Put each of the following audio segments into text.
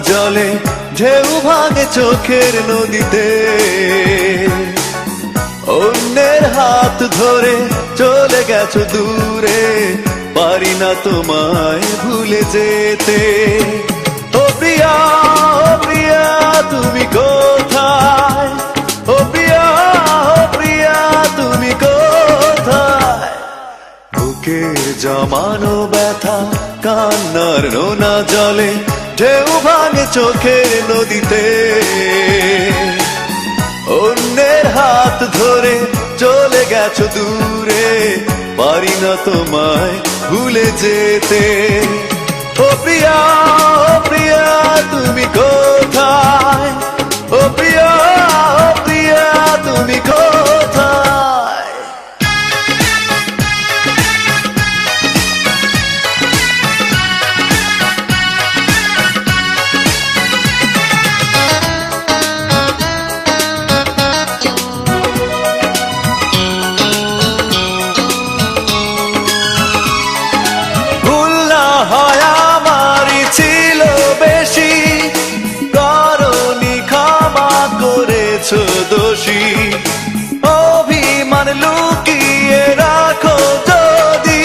জলে ঢেউ ভাঙে চোখের নদীতে অন্যের হাত ধরে চলে গেছো দূরে পারি না তোমায় ভুলে যেতে ও প্রিয়া তুমি কোথায় ও প্রিয়া তুমি কোথায় বুকের জমানো ব্যথা কান্নার নোনা জলে ঢেউ ভাঙে চোখের নদীতে অন্যের হাত ধরে চলে গেছো দূরে পারি না তোমায় ভুলে যেতে ও প্রিয়া তুমি কোথায় ও প্রিয়া তুমি কোথায় দোষী অভিমান লুকিয়ে রাখো যদি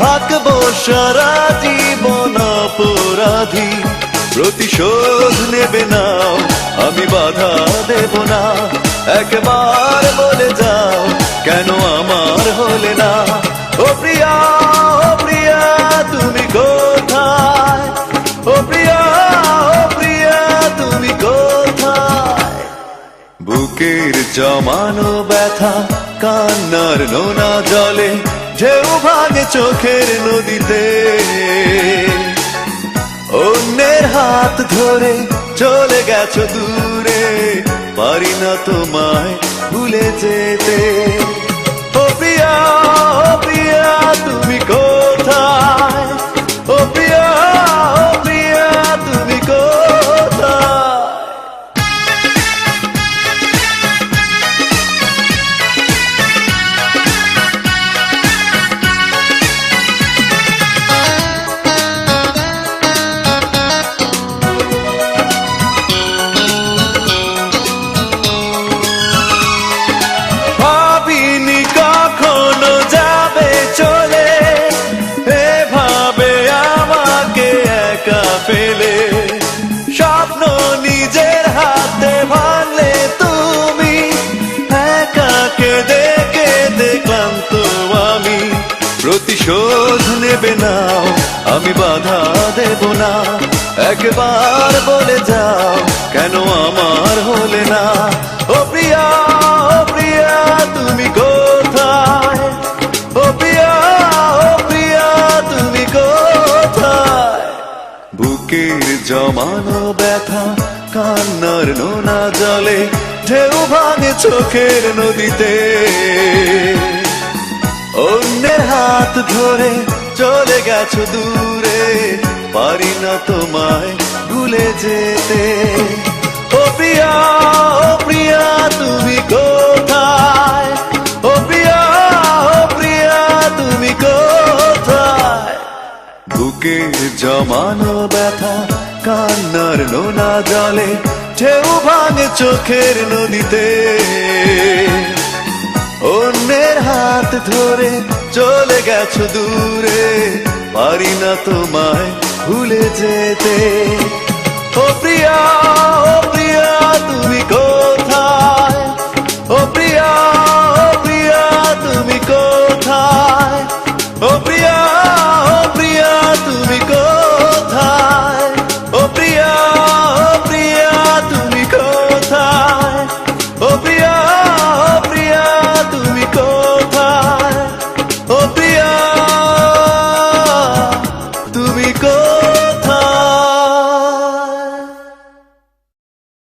থাকবো সারা জীবন অপরাধী প্রতিশোধ নেবে নাও আমি বাধা দেব না একবার বলে যাও কেন আমার হলে না ও প্রিয়া তুমি কোথায় ও প্রিয়া তুমি কোথায় বুকের জমানো ব্যথা কান্নার নোনা জলে ঢেউ ভাঙে চোখের নদীতে অন্যের হাত ধরে চলে গেছো দূরে পারি না তোমায় ভুলে যেতে ও প্রিয়া তুমি কোথায় ও প্রিয়া তুমি কোথায় পেলে স্বপ্ন নিজের হাতে ভাঙলে তুমি একাকে দেখে দেখলাম তো আমি প্রতিশোধ নেবে নাও আমি বাধা দেব না একবার বলে যাও কেন আমার হলে না ও প্রিয়া তুমি কোথায় ও প্রিয়া তুমি কোথায় বুকের জমানো ব্যথা কান্নার নোনা জলে ঢেউ ভাঙে চোখের নদীতে অন্যের হাত ধরে চলে গেছো দূরে পারি না তোমায় ভুলে যেতে ও প্রিয়া তুমি কোথায় ও প্রিয়া তুমি কোথায় বুকের জমানো ব্যথা কান্নার নোনা জলে ঢেউ ভাঙে চোখের নদীতে অন্যের হাত ধরে চলে গেছো দূরে পারি না তোমায় ভুলে যেতে ও প্রিয়া তুমি কোথায়